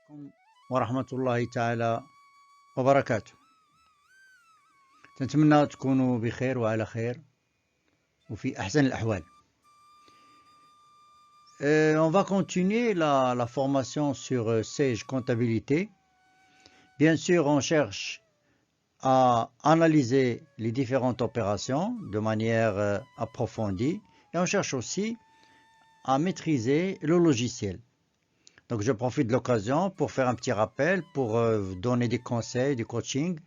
عليكم ورحمة الله تعالى وبركاته. نتمنى تكونوا بخير وعلى خير وفي أحسن الأحوال. On va continuer la formation sur Sage Comptabilité. Bien sûr, on cherche à analyser les différentes opérations de manière approfondie et on cherche aussi à maîtriser le logiciel. Donc je profite de l'occasion pour faire un petit rappel, pour vous donner des conseils, du coaching,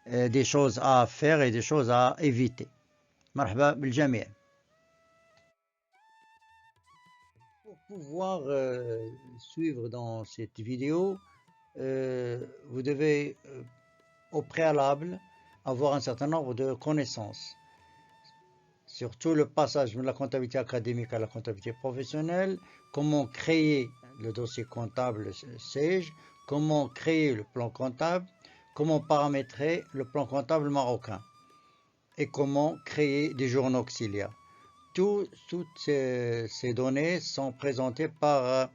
des choses à faire et des choses à éviter. Marhaba biljami'. Pour pouvoir suivre dans cette vidéo, vous devez au préalable avoir un certain nombre de connaissances. Surtout le passage de la comptabilité académique à la comptabilité professionnelle, comment créer le dossier comptable Sage, comment créer le plan comptable, comment paramétrer le plan comptable marocain et comment créer des journaux auxiliaires. Toutes ces données sont présentées par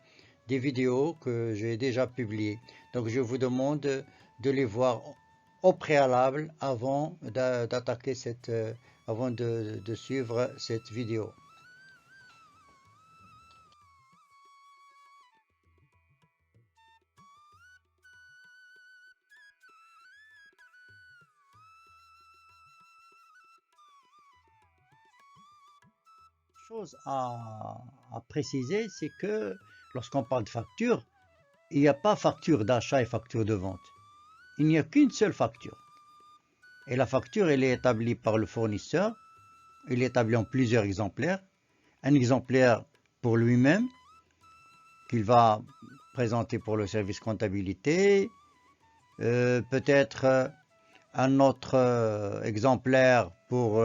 des vidéos que j'ai déjà publiées. Donc je vous demande de les voir au préalable avant d'attaquer avant de suivre cette vidéo. Chose à préciser, c'est que lorsqu'on parle de facture, il n'y a pas facture d'achat et facture de vente. Il n'y a qu'une seule facture. Et la facture, elle est établie par le fournisseur. Elle est établie en plusieurs exemplaires. Un exemplaire pour lui-même, qu'il va présenter pour le service comptabilité. Peut-être un autre exemplaire pour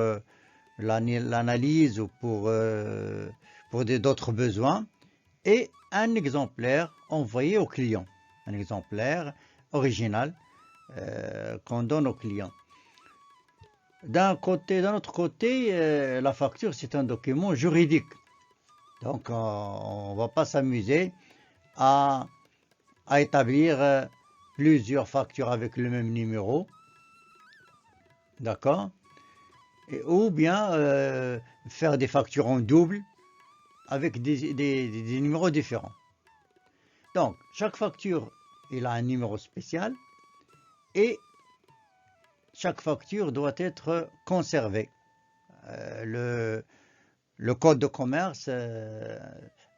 l'analyse ou pour d'autres besoins. Et un exemplaire envoyé au client. Un exemplaire original qu'on donne au client. D'un autre côté, la facture, c'est un document juridique. Donc, on ne va pas s'amuser à établir plusieurs factures avec le même numéro. D'accord? Ou bien faire des factures en double avec des numéros différents. Donc, chaque facture, il a un numéro spécial et chaque facture doit être conservée. Le code de commerce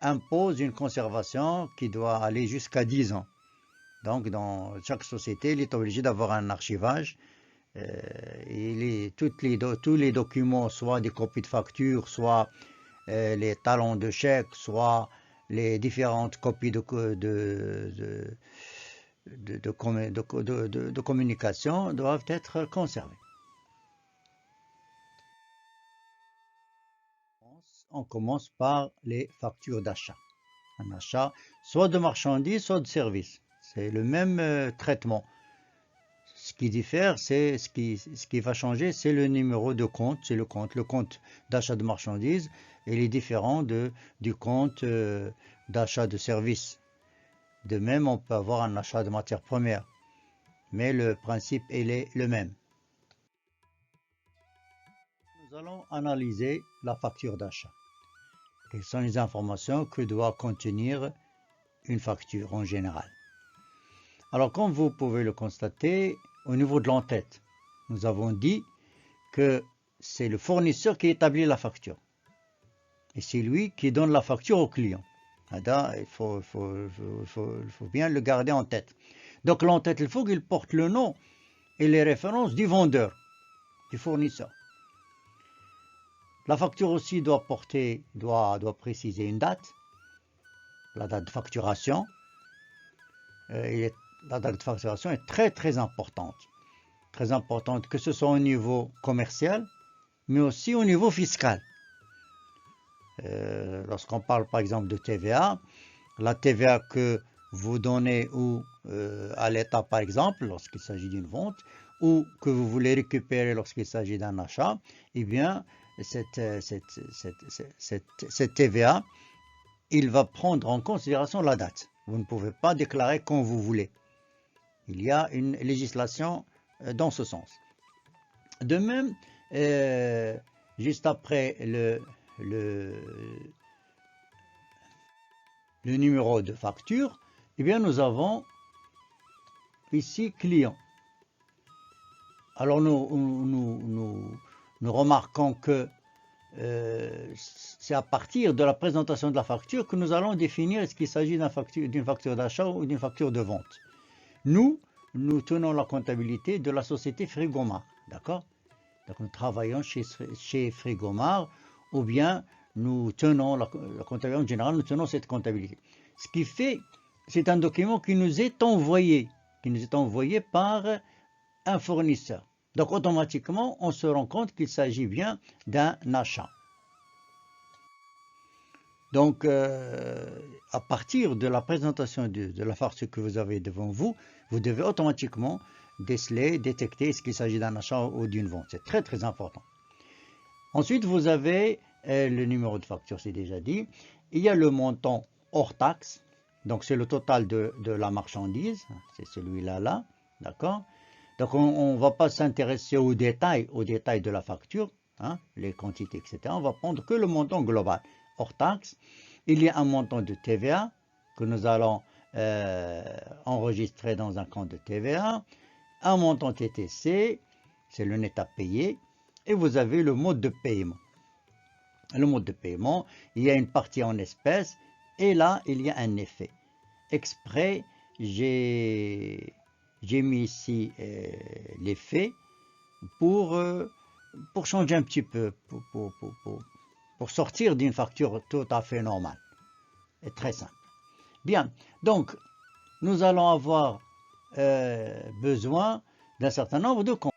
impose une conservation qui doit aller jusqu'à 10 ans. Donc, dans chaque société, il est obligé d'avoir un archivage. Tous les documents, soit des copies de factures, soit les talons de chèque, soit les différentes copies de communication doivent être conservés. On commence par les factures d'achat. Un achat soit de marchandises, soit de services. C'est le même traitement. Ce qui diffère, c'est ce qui va changer, c'est le numéro de compte. C'est le compte d'achat de marchandises. Il est différent du compte d'achat de services. De même, on peut avoir un achat de matières premières. Mais le principe, il est le même. Nous allons analyser la facture d'achat. Quelles sont les informations que doit contenir une facture en général? Alors, comme vous pouvez le constater, au niveau de l'entête, nous avons dit que c'est le fournisseur qui établit la facture. Et c'est lui qui donne la facture au client. Il faut bien le garder en tête. Donc l'entête, il faut qu'il porte le nom et les références du vendeur, du fournisseur. La facture aussi doit préciser une date, la date de facturation. La date de facturation est très très importante. Très importante que ce soit au niveau commercial, mais aussi au niveau fiscal. Lorsqu'on parle par exemple de TVA, la TVA que vous donnez à l'État par exemple, lorsqu'il s'agit d'une vente, ou que vous voulez récupérer lorsqu'il s'agit d'un achat, eh bien cette TVA il va prendre en considération la date. Vous ne pouvez pas déclarer quand vous voulez. Il y a une législation dans ce sens. De même, juste après le numéro de facture, eh bien nous avons ici client. Alors nous remarquons que c'est à partir de la présentation de la facture que nous allons définir est-ce qu'il s'agit d'une facture d'achat ou d'une facture de vente. Nous tenons la comptabilité de la société Frigomart, d'accord? Donc nous travaillons chez Frigomart, ou bien nous tenons la comptabilité en général, nous tenons cette comptabilité. Ce qui fait, c'est un document qui nous est envoyé par un fournisseur. Donc automatiquement, on se rend compte qu'il s'agit bien d'un achat. Donc, à partir de la présentation de la facture que vous avez devant vous, vous devez automatiquement détecter est-ce qu'il s'agit d'un achat ou d'une vente. C'est très très important. Ensuite, vous avez le numéro de facture, c'est déjà dit. Il y a le montant hors taxe. Donc, c'est le total de la marchandise. C'est celui-là, d'accord? Donc, on ne va pas s'intéresser aux détails de la facture, hein, les quantités, etc. On va prendre que le montant global. Hors taxe, il y a un montant de TVA que nous allons enregistrer dans un compte de TVA, un montant TTC, c'est le net à payer, et vous avez le mode de paiement. Le mode de paiement, il y a une partie en espèces, et là, il y a un effet. Exprès, j'ai mis ici l'effet pour changer un petit peu, pour sortir d'une facture tout à fait normale et très simple. Bien, donc nous allons avoir besoin d'un certain nombre de comptes.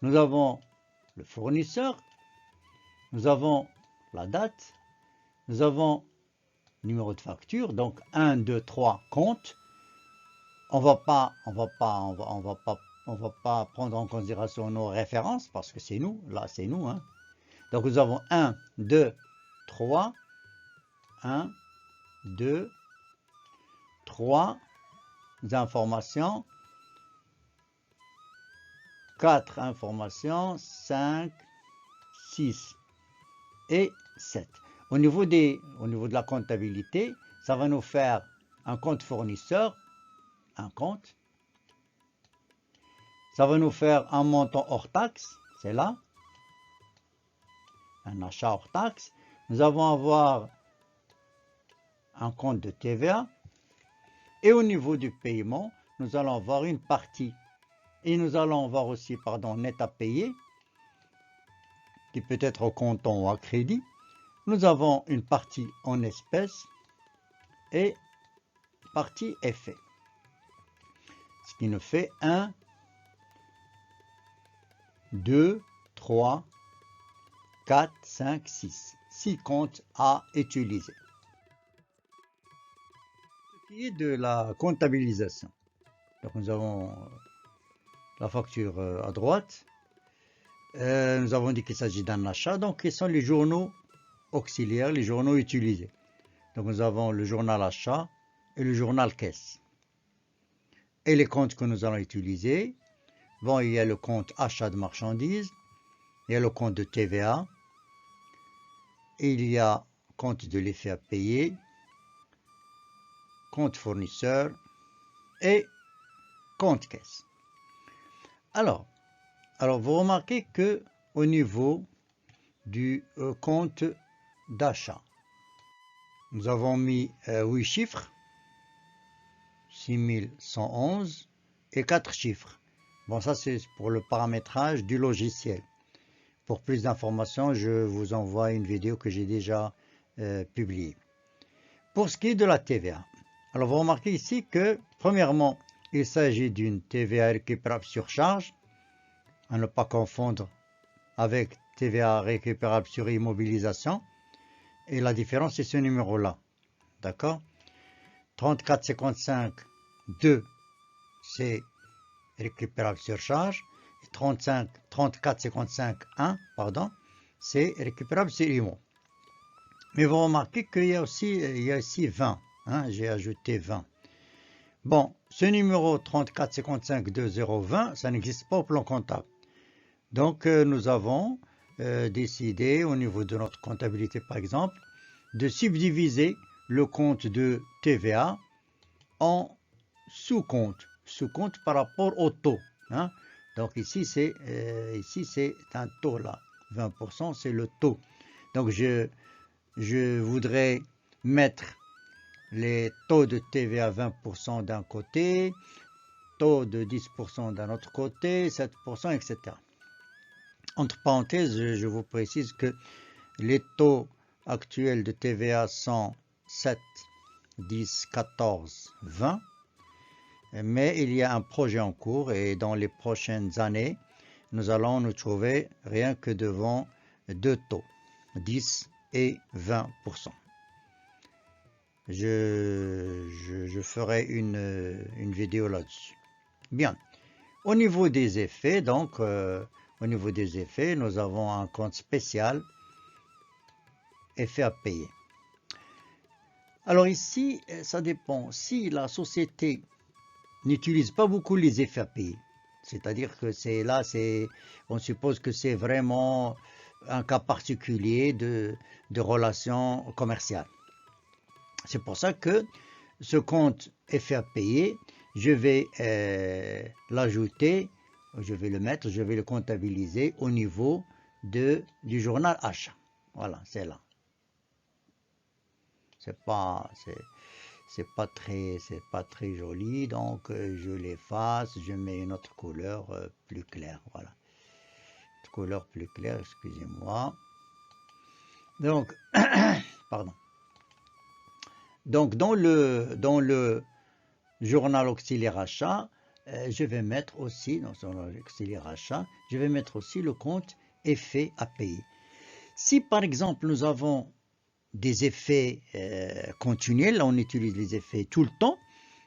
Nous avons le fournisseur, nous avons la date, nous avons le numéro de facture, donc 1, 2, 3 comptes. On va pas prendre en considération nos références parce que c'est nous, là c'est nous, hein. Donc nous avons 1, 2, 3, 1, 2, 3 informations, 4 informations, 5, 6 et 7. Au niveau de la comptabilité, ça va nous faire un compte fournisseur, un compte. Ça va nous faire un montant hors taxe, c'est là. Un achat hors taxe. Nous allons avoir un compte de TVA. Et au niveau du paiement, nous allons avoir une partie. Et nous allons avoir aussi, net à payer, qui peut être au comptant ou à crédit. Nous avons une partie en espèces et partie effet. Ce qui nous fait 1, 2, 3, 4, 5, 6. 6 comptes à utiliser. Ce qui est de la comptabilisation. Donc nous avons la facture à droite. Nous avons dit qu'il s'agit d'un achat. Donc quels sont les journaux auxiliaires, les journaux utilisés? Donc nous avons le journal achat et le journal caisse. Et les comptes que nous allons utiliser, bon, il y a le compte achat de marchandises, il y a le compte de TVA, et il y a compte de l'effet à payer, compte fournisseur et compte caisse. Alors vous remarquez que au niveau du compte d'achat, nous avons mis 8 chiffres, 6111 et 4 chiffres. Bon, ça c'est pour le paramétrage du logiciel. Pour plus d'informations, je vous envoie une vidéo que j'ai déjà publiée. Pour ce qui est de la TVA, alors vous remarquez ici que, premièrement, il s'agit d'une TVA récupérable sur charge, à ne pas confondre avec TVA récupérable sur immobilisation. Et la différence, c'est ce numéro-là. D'accord? 3455-2, c'est récupérable sur charge. 3455-1, pardon, c'est récupérable sur IMO. Mais vous remarquez qu'il y a ici 20. Hein, j'ai ajouté 20. Bon, ce numéro 34 55 20 20, ça n'existe pas au plan comptable. Donc, nous avons décidé, au niveau de notre comptabilité par exemple, de subdiviser le compte de TVA en sous-compte par rapport au taux. Hein. Donc ici c'est un taux là, 20%, c'est le taux. Donc je voudrais mettre les taux de TVA 20% d'un côté, taux de 10% d'un autre côté, 7%, etc. Entre parenthèses, je vous précise que les taux actuels de TVA sont 7, 10, 14, 20. Mais il y a un projet en cours et dans les prochaines années, nous allons nous trouver rien que devant deux taux, 10 et 20%. Je ferai une vidéo là-dessus. Bien. Au niveau des effets, donc, nous avons un compte spécial, effet à payer. Alors ici, ça dépend. Si la société n'utilise pas beaucoup les effets à payer, c'est-à-dire que on suppose que c'est vraiment un cas particulier de relation commerciale. C'est pour ça que ce compte effet à payer, je vais l'ajouter, je vais le comptabiliser au niveau du journal achat. Voilà, c'est là. C'est pas très joli, donc je l'efface, je mets une autre couleur plus claire, voilà. Une couleur plus claire, excusez-moi. Donc, pardon. Donc dans le journal auxiliaire achat, je vais mettre aussi, dans le journal auxiliaire achat, je vais mettre aussi le compte effet à payer. Si par exemple nous avons des effets continuels, on utilise les effets tout le temps,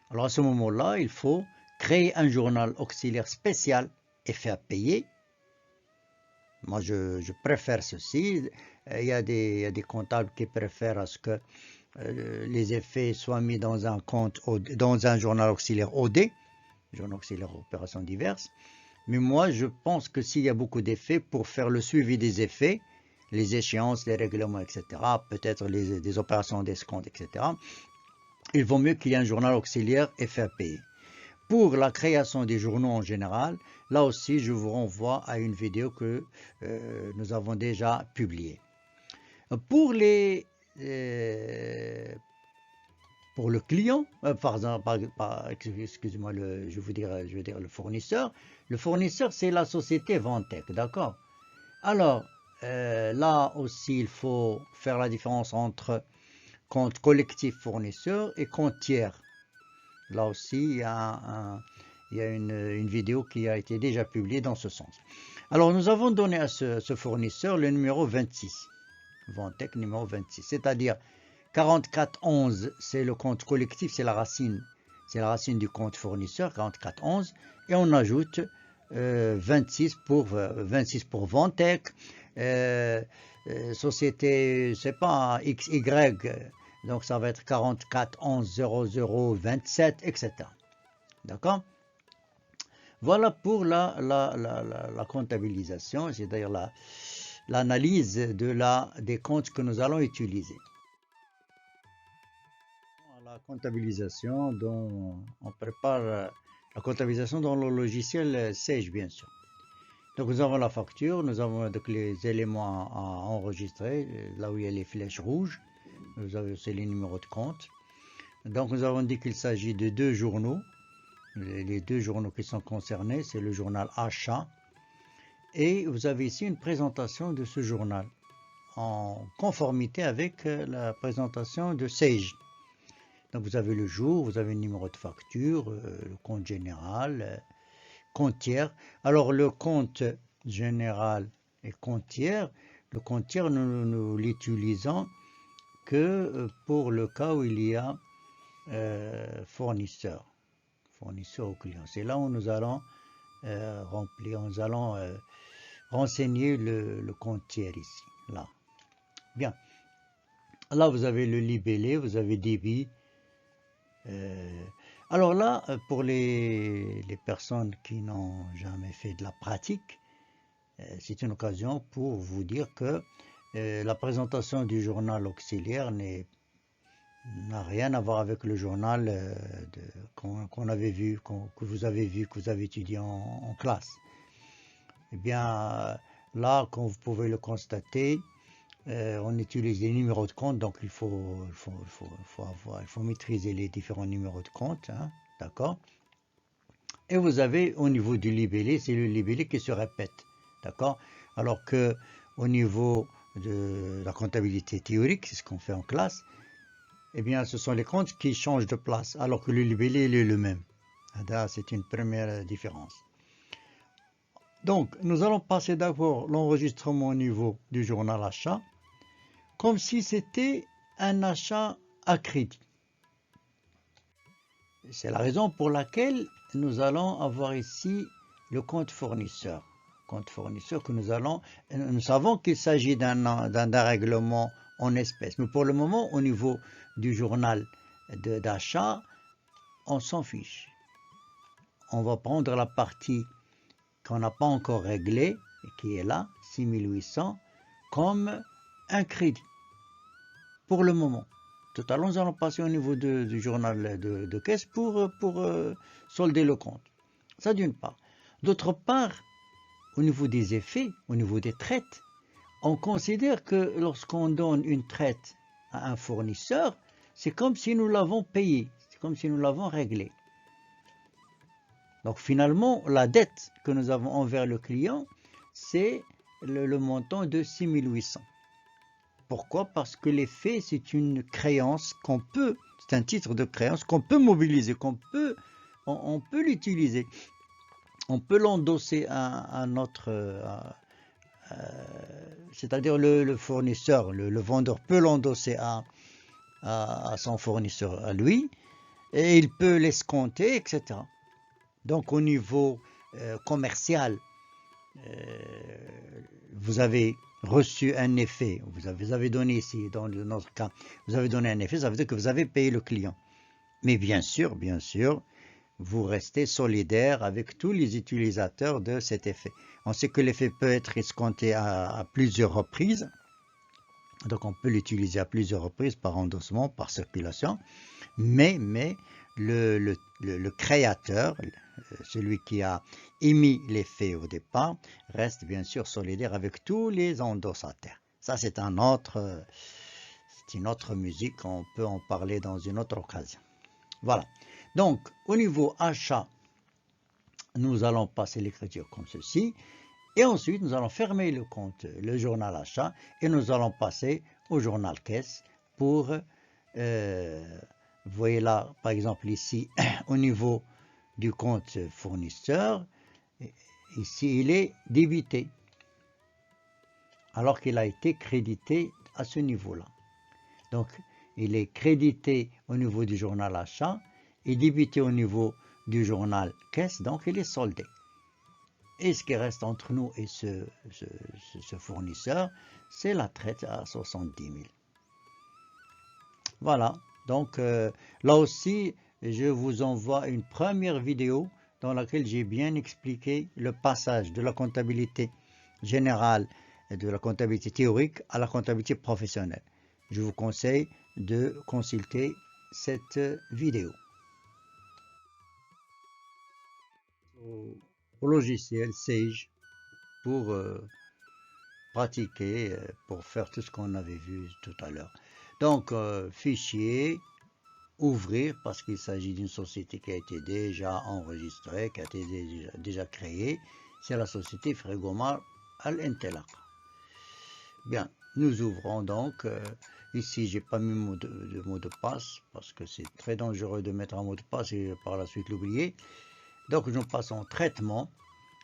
alors à ce moment-là, il faut créer un journal auxiliaire spécial effet à payer. Moi, je préfère ceci. Il y a des comptables qui préfèrent à ce que les effets soient mis dans un journal auxiliaire OD, journal auxiliaire opérations diverses. Mais moi, je pense que s'il y a beaucoup d'effets, pour faire le suivi des effets, les échéances, les règlements, etc., peut-être des opérations d'escompte, etc., il vaut mieux qu'il y ait un journal auxiliaire effet à payer. Pour la création des journaux en général, là aussi, je vous renvoie à une vidéo que nous avons déjà publiée. Pour le client, excusez-moi, je veux dire le fournisseur. Le fournisseur, c'est la société Vantec, d'accord? Alors, là aussi, il faut faire la différence entre compte collectif fournisseur et compte tiers. Là aussi, il y a une vidéo qui a été déjà publiée dans ce sens. Alors, nous avons donné à ce fournisseur le numéro 26. Vantec numéro 26. C'est-à-dire 4411, c'est le compte collectif, c'est la racine du compte fournisseur, 4411. Et on ajoute 26 pour Vantec. Société, c'est pas XY. Donc ça va être 44 11 00 27, etc. D'accord? Voilà pour la comptabilisation, c'est-à-dire l'analyse des comptes que nous allons utiliser. La comptabilisation on prépare la comptabilisation dans le logiciel Sage, bien sûr. Donc nous avons la facture, nous avons donc les éléments à enregistrer, là où il y a les flèches rouges. Vous avez aussi les numéros de compte. Donc nous avons dit qu'il s'agit de deux journaux. Les deux journaux qui sont concernés, c'est le journal achat. Et vous avez ici une présentation de ce journal en conformité avec la présentation de Sage. Donc vous avez le jour, vous avez le numéro de facture, le compte général, compte tiers. Alors le compte général et compte tiers, le compte tiers nous l'utilisons que pour le cas où il y a fournisseur au client. C'est là où nous allons renseigner le compte tiers ici, là. Bien. Là, vous avez le libellé, vous avez débit. Alors là, pour les personnes qui n'ont jamais fait de la pratique, c'est une occasion pour vous dire que la présentation du journal auxiliaire n'a rien à voir avec le journal qu'on avait vu, que vous avez vu, que vous avez étudié en classe. Eh bien, là, comme vous pouvez le constater, on utilise des numéros de compte, donc il faut maîtriser les différents numéros de compte, hein, d'accord? Et vous avez au niveau du libellé, c'est le libellé qui se répète, d'accord? Alors que au niveau de la comptabilité théorique, c'est ce qu'on fait en classe, eh bien, ce sont les comptes qui changent de place, alors que le libellé, il est le même. C'est une première différence. Donc, nous allons passer d'abord l'enregistrement au niveau du journal achat, comme si c'était un achat à crédit. C'est la raison pour laquelle nous allons avoir ici le compte fournisseur. Compte fournisseur que nous savons qu'il s'agit d'un règlement en espèces. Mais pour le moment, au niveau du journal d'achat, on s'en fiche. On va prendre la partie qu'on n'a pas encore réglée, et qui est là, 6800, comme un crédit. Pour le moment. Tout à l'heure, nous allons passer au niveau du journal de caisse pour solder le compte. Ça d'une part. D'autre part, au niveau des effets, au niveau des traites, on considère que lorsqu'on donne une traite à un fournisseur, c'est comme si nous l'avons payé, c'est comme si nous l'avons réglé. Donc finalement, la dette que nous avons envers le client, c'est le montant de 6800. Pourquoi? Parce que l'effet, c'est une créance c'est un titre de créance qu'on peut mobiliser, on peut l'utiliser. On peut l'endosser à notre, c'est-à-dire le fournisseur, le vendeur peut l'endosser à son fournisseur, à lui, et il peut l'escompter, etc. Donc au niveau commercial, vous avez reçu un effet, vous avez donné ici, dans notre cas, vous avez donné un effet, ça veut dire que vous avez payé le client. Mais bien sûr, vous restez solidaire avec tous les utilisateurs de cet effet. On sait que l'effet peut être escompté à plusieurs reprises, donc on peut l'utiliser à plusieurs reprises par endossement, par circulation, mais le créateur, celui qui a émis l'effet au départ, reste bien sûr solidaire avec tous les endossataires. Ça, c'est une autre musique, on peut en parler dans une autre occasion. Voilà. Donc, au niveau achat, nous allons passer l'écriture comme ceci. Et ensuite, nous allons fermer le compte, le journal achat, et nous allons passer au journal caisse pour, vous voyez là, par exemple ici, au niveau du compte fournisseur, ici il est débité, alors qu'il a été crédité à ce niveau-là. Donc, il est crédité au niveau du journal achat et débité au niveau du journal caisse, donc il est soldé. Et ce qui reste entre nous et ce fournisseur, c'est la traite à 70 000. Voilà, donc là aussi, je vous envoie une première vidéo dans laquelle j'ai bien expliqué le passage de la comptabilité générale et de la comptabilité théorique à la comptabilité professionnelle. Je vous conseille de consulter cette vidéo. Au logiciel Sage pour pratiquer, pour faire tout ce qu'on avait vu tout à l'heure. Donc, fichier, ouvrir, parce qu'il s'agit d'une société qui a été déjà enregistrée, qui a été déjà créée. C'est la société Frégomar Al-Intelaq. Bien, nous ouvrons donc. Ici, j'ai pas mis de mot de passe, parce que c'est très dangereux de mettre un mot de passe et par la suite l'oublier. Donc, nous passons traitement.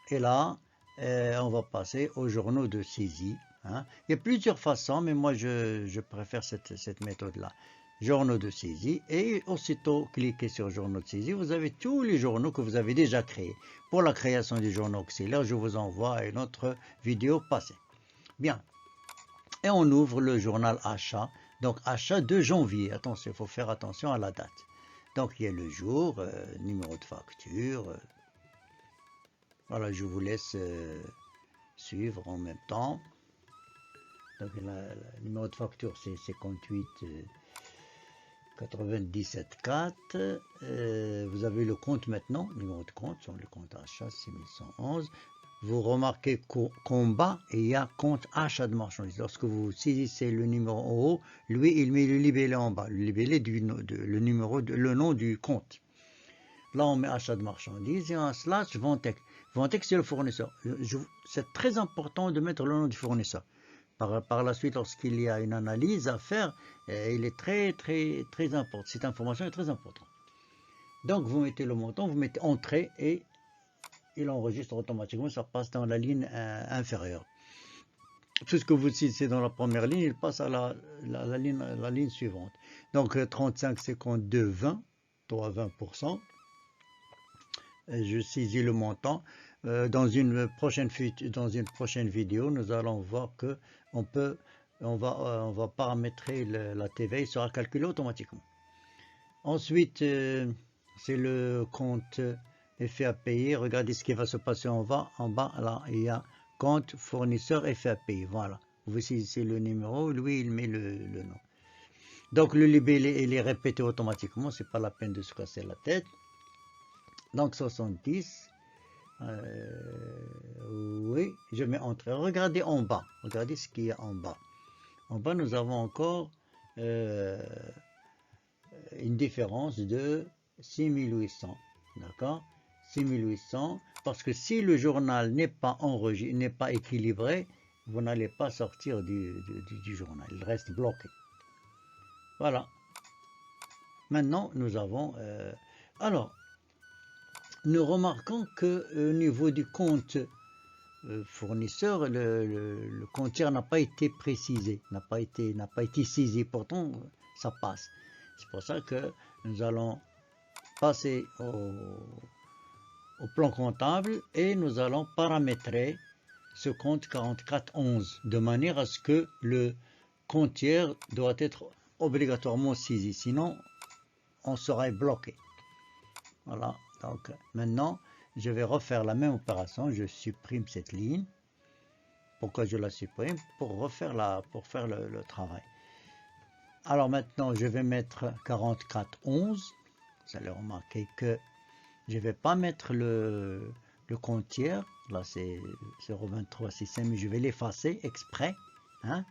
Et là, on va passer aux journaux de saisie. Hein. Il y a plusieurs façons, mais moi, je préfère cette méthode-là. Journaux de saisie. Et aussitôt, cliquez sur journaux de saisie. Vous avez tous les journaux que vous avez déjà créés. Pour la création du journal auxiliaire, je vous envoie une autre vidéo passée. Bien. Et on ouvre le journal achat Donc achat de janvier, attention, il faut faire attention à la date. Donc il y a le jour, numéro de facture. Voilà, je vous laisse suivre en même temps. Donc le numéro de facture c'est 58 97 4. Vous avez le compte maintenant, numéro de compte sur le compte achat 6111. Vous remarquez qu'en bas, il y a compte achat de marchandises. Lorsque vous saisissez le numéro en haut, lui, il met le libellé en bas, le libellé le numéro, le nom du compte. Là, on met achat de marchandises et un slash Ventec. Ventec, c'est le fournisseur. C'est très important de mettre le nom du fournisseur. Par la suite, lorsqu'il y a une analyse à faire, il est très important. Cette information est très importante. Donc, vous mettez le montant, vous mettez entrée et il enregistre automatiquement, ça passe dans la ligne inférieure. Tout ce que vous saisissez dans la première ligne, il passe à la ligne suivante. Donc 35, 52, 20, 20%. Je saisis le montant. Dans une prochaine vidéo, nous allons voir que on va paramétrer la TVA, il sera calculé automatiquement. Ensuite, c'est le compte effet à payer. Regardez ce qui va se passer en bas. Là, il y a compte fournisseur effet à payer. Voilà. Vous saisissez le numéro, lui, il met le nom. Donc, le libellé, il est répété automatiquement. C'est pas la peine de se casser la tête. Donc, 70. Oui, je mets entrée. Regardez en bas. Regardez ce qu'il y a en bas. En bas, nous avons encore une différence de 6800. D'accord? 6800, parce que si le journal n'est pas enregistré, n'est pas équilibré, vous n'allez pas sortir du journal, il reste bloqué. Voilà. Maintenant, nous avons... alors, nous remarquons que au niveau du compte fournisseur, le compteur n'a pas été précisé, n'a pas été saisi, pourtant ça passe. C'est pour ça que nous allons passer au plan comptable et nous allons paramétrer ce compte 4411 de manière à ce que le compteur doit être obligatoirement saisi, sinon on serait bloqué. Voilà, donc maintenant je vais refaire la même opération, je supprime cette ligne. Pourquoi je la supprime? Pour faire le travail. Alors maintenant je vais mettre 4411. Vous allez remarquer que je ne vais pas mettre le compte tiers, là c'est 02365, mais je vais l'effacer exprès, hein,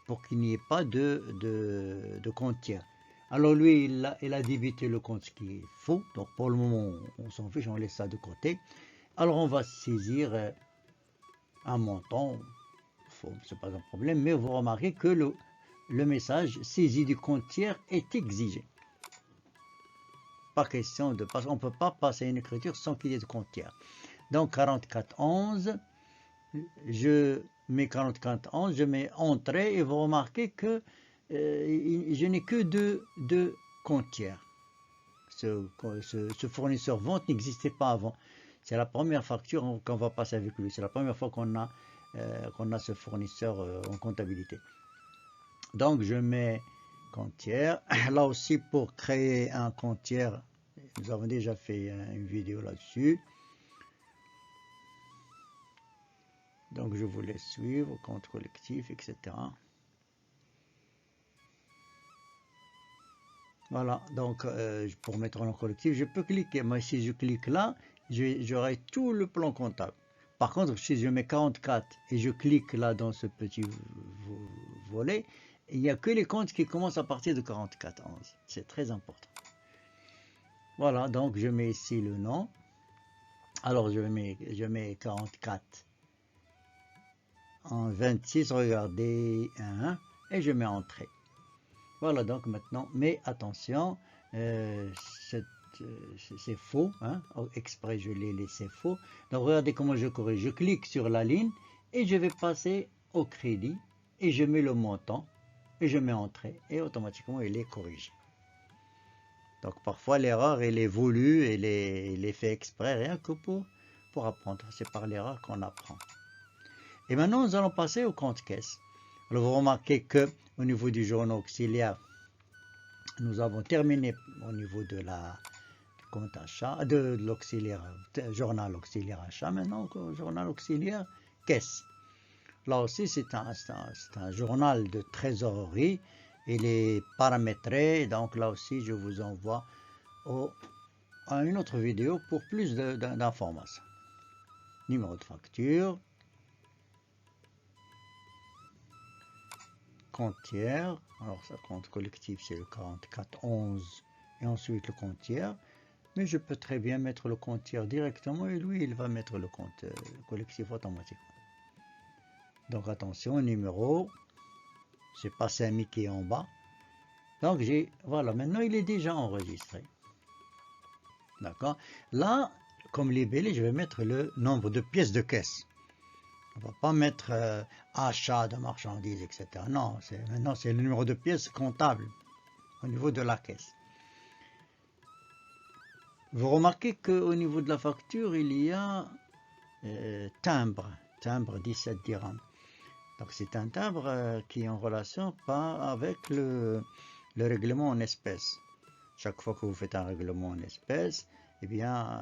pour qu'il n'y ait pas de compte tiers. Alors lui, il a débité le compte, ce qui est faux, donc pour le moment on s'en fiche, on laisse ça de côté. Alors on va saisir un montant, c'est pas un problème, mais vous remarquez que le message saisi du compte tiers est exigé. Pas question de passer, on ne peut pas passer une écriture sans qu'il y ait de compte tiers. Donc 4411, je mets 4411, je mets entrée et vous remarquez que je n'ai que deux comptes tiers. Ce fournisseur vente n'existait pas avant. C'est la première facture qu'on va passer avec lui. C'est la première fois qu'on a ce fournisseur en comptabilité. Donc je mets compte tiers. Là aussi, pour créer un compte tiers, nous avons déjà fait une vidéo là-dessus. Donc je vous laisse suivre, compte collectif, etc. Voilà, donc pour mettre en collectif, je peux cliquer. Mais si je clique là, j'aurai tout le plan comptable. Par contre, si je mets 44 et je clique là dans ce petit volet, il n'y a que les comptes qui commencent à partir de 4411. C'est très important. Voilà, donc je mets ici le nom. Alors je mets 44 en 26, regardez, 1, et je mets entrée. Voilà, donc maintenant, mais attention, c'est faux, hein, exprès je l'ai laissé faux. Donc regardez comment je corrige, je clique sur la ligne et je vais passer au crédit et je mets le montant et je mets entrée et automatiquement il est corrigé. Donc parfois l'erreur elle est voulue, elle est fait exprès, rien que pour apprendre, c'est par l'erreur qu'on apprend. Et maintenant nous allons passer au compte caisse. Alors vous remarquez que au niveau du journal auxiliaire, nous avons terminé au niveau de la compte achat, de l'auxiliaire, journal auxiliaire achat. Maintenant, journal auxiliaire caisse. Là aussi, c'est un journal de trésorerie. Il est paramétré. Donc là aussi, je vous envoie à une autre vidéo pour plus d'informations. Numéro de facture. Compte tiers. Alors, ça, compte collectif, c'est le 4411. Et ensuite, le compte tiers. Mais je peux très bien mettre le compte tiers directement et lui, il va mettre le compte collectif automatiquement. Donc attention, numéro, c'est pas Samy qui est en bas. Donc voilà, maintenant il est déjà enregistré. D'accord. Là, comme libellé, je vais mettre le nombre de pièces de caisse. On va pas mettre achat de marchandises, etc. Non, maintenant c'est le numéro de pièces comptable au niveau de la caisse. Vous remarquez qu'au niveau de la facture, il y a timbre 17 dirhams. Donc c'est un timbre qui est en relation pas avec le règlement en espèces. Chaque fois que vous faites un règlement en espèces, eh bien,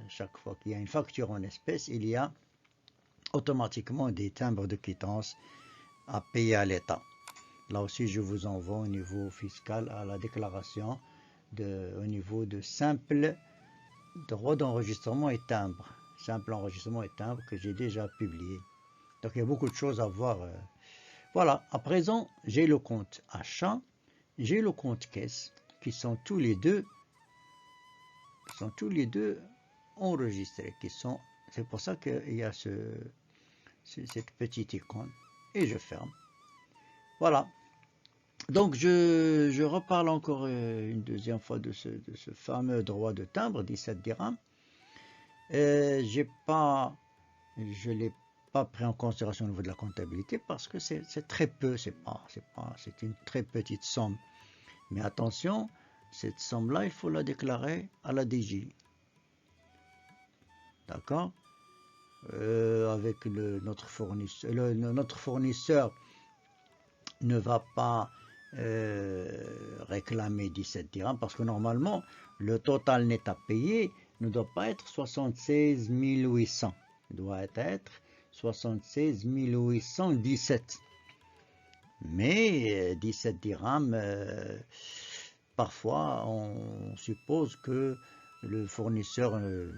chaque fois qu'il y a une facture en espèces, il y a automatiquement des timbres de quittance à payer à l'État. Là aussi, je vous envoie au niveau fiscal à la déclaration au niveau de simple droit d'enregistrement et timbre. Simple enregistrement et timbre que j'ai déjà publié. Donc il y a beaucoup de choses à voir. Voilà, à présent, j'ai le compte achat, j'ai le compte caisse, qui sont tous les deux enregistrés. C'est pour ça qu'il y a cette petite icône. Et je ferme. Voilà. Donc je reparle encore une deuxième fois de ce fameux droit de timbre, 17 dirhams. Je ne l'ai pas pris en considération au niveau de la comptabilité parce que c'est très peu, c'est une très petite somme. Mais attention, cette somme-là, il faut la déclarer à la DG. D'accord? Avec notre fournisseur. Notre fournisseur ne va pas réclamer 17 dirhams parce que normalement, le total net à payer ne doit pas être 76 800. Il doit être 76 817. Mais 17 dirhams, parfois on suppose que le fournisseur ne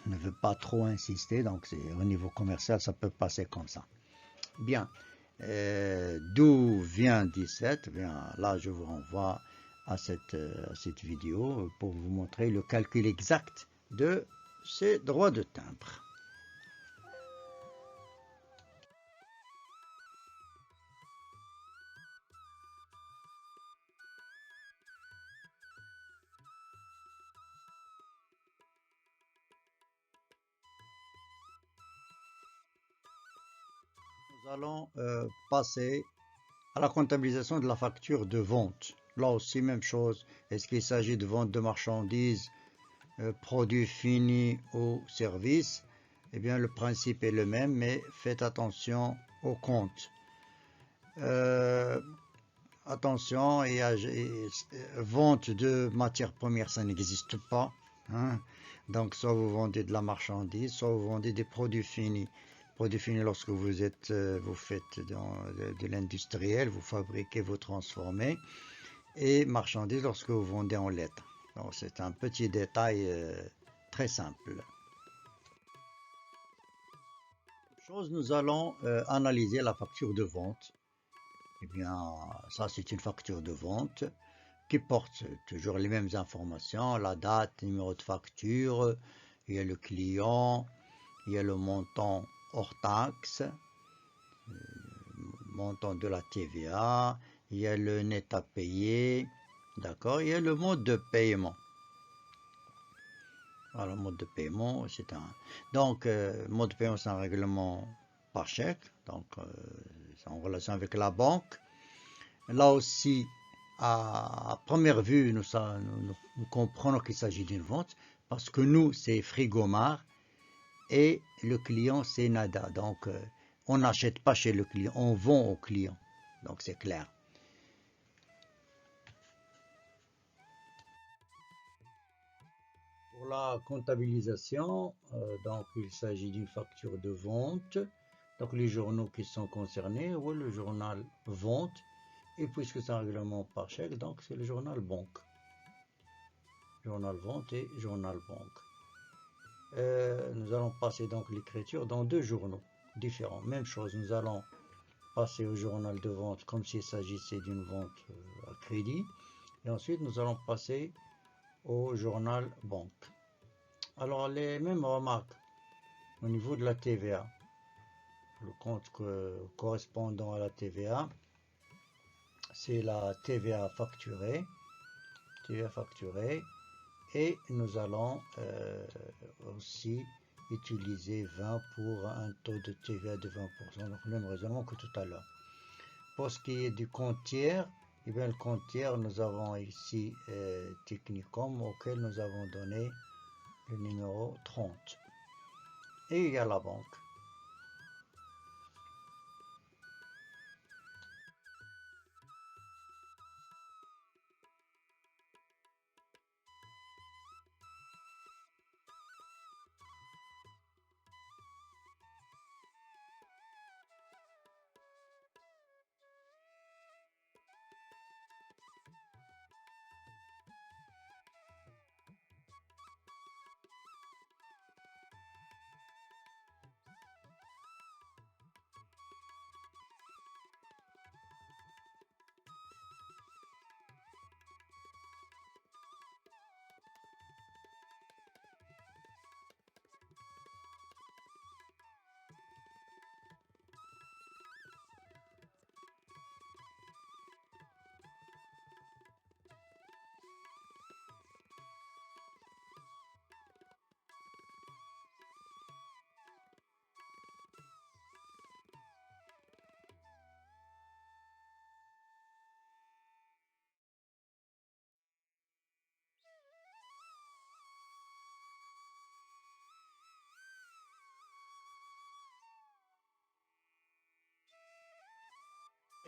veut pas trop insister, donc au niveau commercial ça peut passer comme ça. Bien, d'où vient 17? Bien, là je vous renvoie à cette vidéo pour vous montrer le calcul exact de ces droits de timbre. Nous allons passer à la comptabilisation de la facture de vente. Là aussi, même chose. Est-ce qu'il s'agit de vente de marchandises, produits finis ou services? Eh bien, le principe est le même, mais faites attention au compte. Attention, vente de matières premières, ça n'existe pas. Hein? Donc, soit vous vendez de la marchandise, soit vous vendez des produits finis. Produits finis, lorsque vous faites de l'industriel, vous fabriquez, vous transformez. Et marchandises, lorsque vous vendez en lettres. Donc, c'est un petit détail très simple. Nous allons analyser la facture de vente. Eh bien, ça, c'est une facture de vente qui porte toujours les mêmes informations, la date, le numéro de facture, il y a le client, il y a le montant hors taxe, montant de la TVA, il y a le net à payer, d'accord, il y a le mode de paiement. Voilà, le mode de paiement, c'est donc, mode de paiement, c'est un règlement par chèque, donc c'est en relation avec la banque. Là aussi, à première vue, nous comprenons qu'il s'agit d'une vente parce que nous, c'est Frigomart et le client, c'est Nada. Donc, on n'achète pas chez le client, on vend au client. Donc c'est clair. Pour la comptabilisation, donc il s'agit d'une facture de vente. Donc les journaux qui sont concernés, ou le journal vente, et puisque c'est un règlement par chèque, donc c'est le journal banque. Journal vente et journal banque. Nous allons passer donc l'écriture dans deux journaux différents. Même chose, nous allons passer au journal de vente comme s'il s'agissait d'une vente à crédit. Et ensuite, nous allons passer au journal banque. Alors, les mêmes remarques au niveau de la TVA. Le compte correspondant à la TVA, c'est la TVA facturée. TVA facturée. Et nous allons aussi utiliser 20 pour un taux de TVA de 20%. Donc, le même raisonnement que tout à l'heure. Pour ce qui est du compte tiers, eh bien, le compte tiers, nous avons ici Technicom auquel nous avons donné le numéro 30. Et il y a la banque.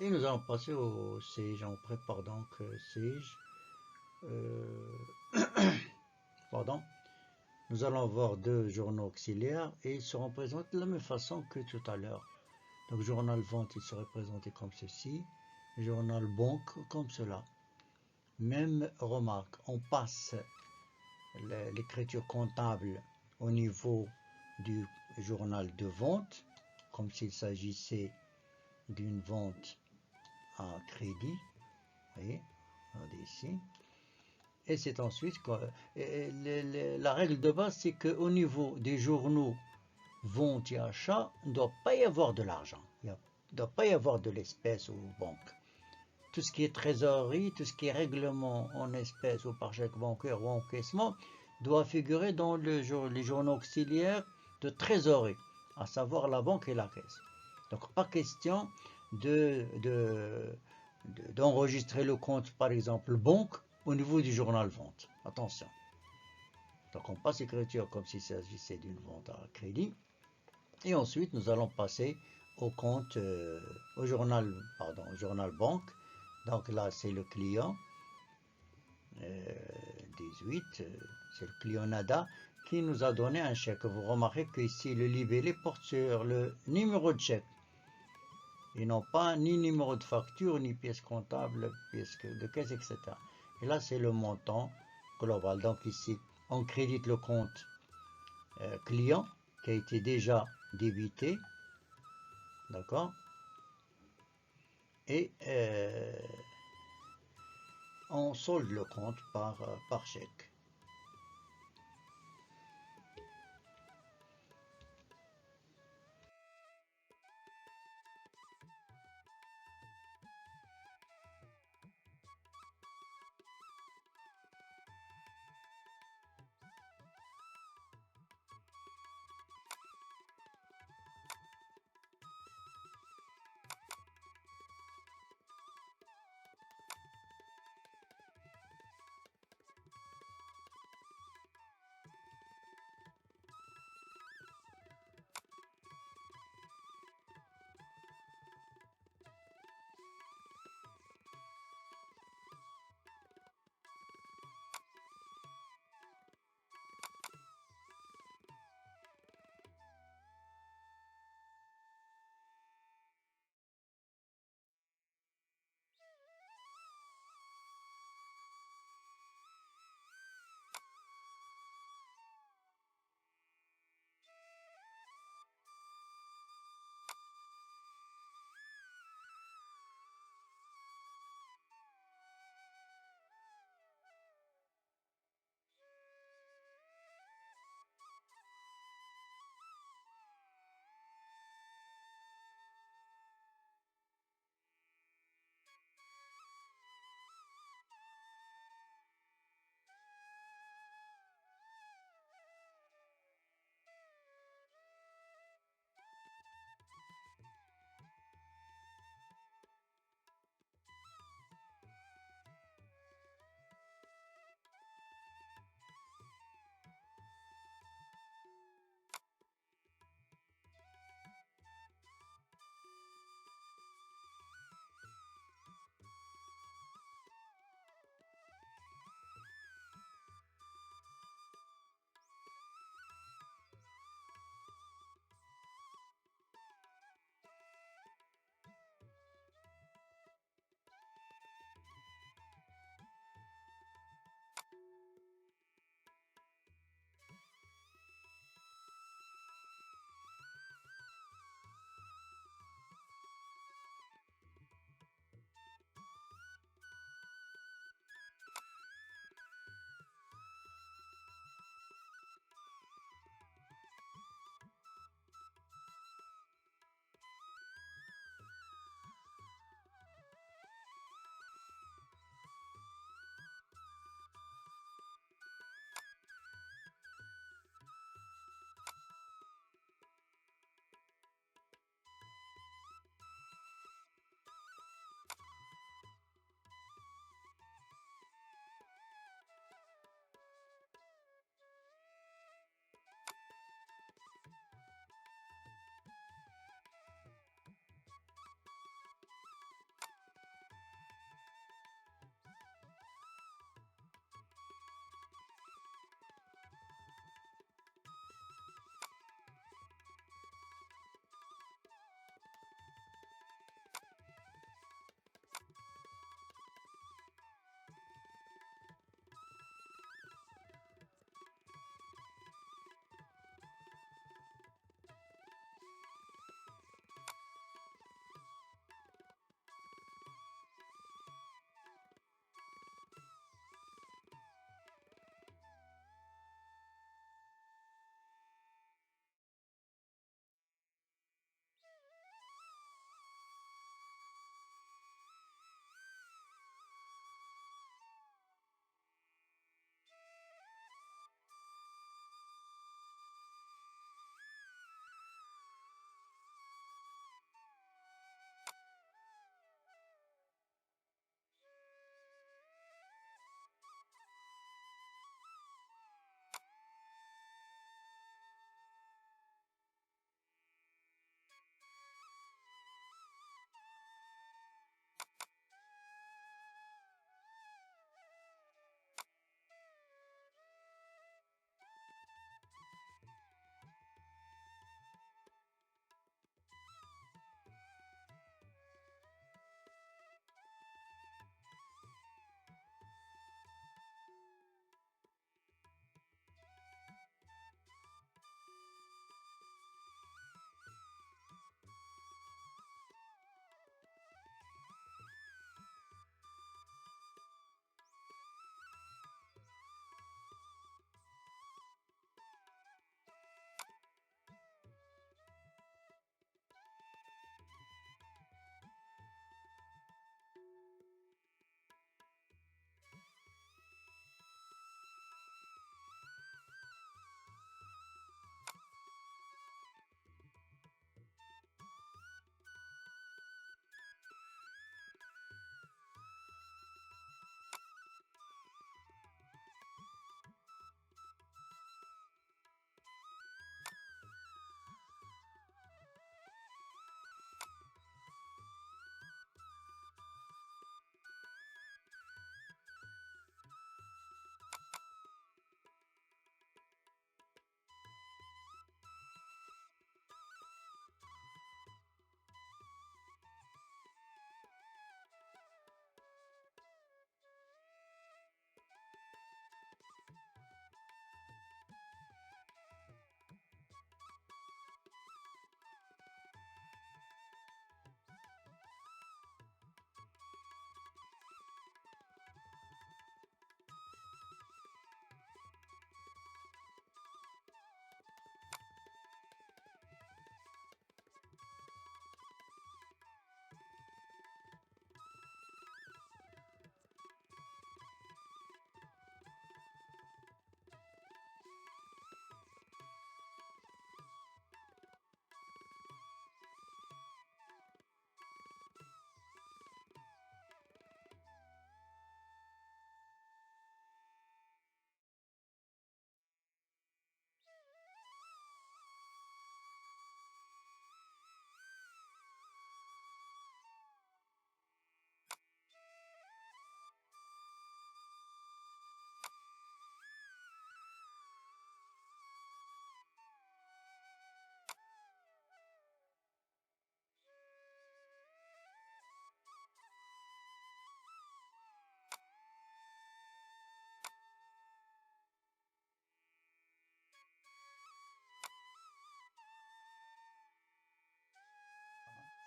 Et nous allons passer au CIG. On prépare donc CIG. Pardon. Nous allons avoir deux journaux auxiliaires et ils seront présentés de la même façon que tout à l'heure. Donc journal vente, il serait présenté comme ceci. Journal banque comme cela. Même remarque, on passe l'écriture comptable au niveau du journal de vente, comme s'il s'agissait d'une vente à crédit. Vous voyez, regardez ici. Et c'est ensuite, la règle de base, c'est qu'au niveau des journaux vente et achat, il ne doit pas y avoir de l'argent. Il ne doit pas y avoir de l'espèce ou banque. Tout ce qui est trésorerie, tout ce qui est règlement en espèces ou par chèque bancaire ou encaissement, doit figurer dans les journaux auxiliaires de trésorerie, à savoir la banque et la caisse. Donc pas question d'enregistrer le compte, par exemple, banque, au niveau du journal vente. Attention. Donc on passe l'écriture comme s'il s'agissait d'une vente à crédit. Et ensuite, nous allons passer au compte, au journal banque. Donc là, c'est le client 18, c'est le client Nada qui nous a donné un chèque. Vous remarquez qu'ici, le libellé porte sur le numéro de chèque. Ils n'ont pas ni numéro de facture, ni pièce comptable, pièce de caisse, etc. Et là, c'est le montant global. Donc ici, on crédite le compte client qui a été déjà débité. D'accord? Et on solde le compte par chèque.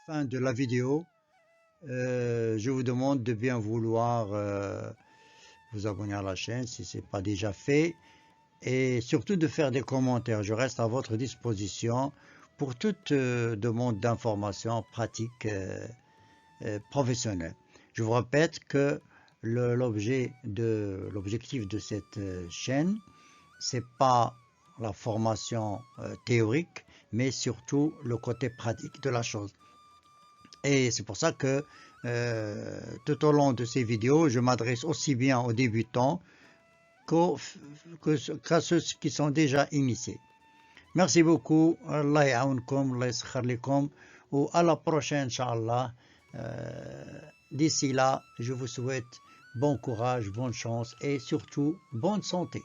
fin de la vidéo, je vous demande de bien vouloir vous abonner à la chaîne si ce n'est pas déjà fait et surtout de faire des commentaires. Je reste à votre disposition pour toute demande d'informations pratiques professionnelles. Je vous répète que l'objectif de cette chaîne, c'est pas la formation théorique, mais surtout le côté pratique de la chose. Et c'est pour ça que tout au long de ces vidéos, je m'adresse aussi bien aux débutants qu'à ceux qui sont déjà initiés. Merci beaucoup. Allah ya'aounkoum, Allah yaskhar likom. Ou à la prochaine, Inch'Allah. D'ici là, je vous souhaite bon courage, bonne chance et surtout bonne santé.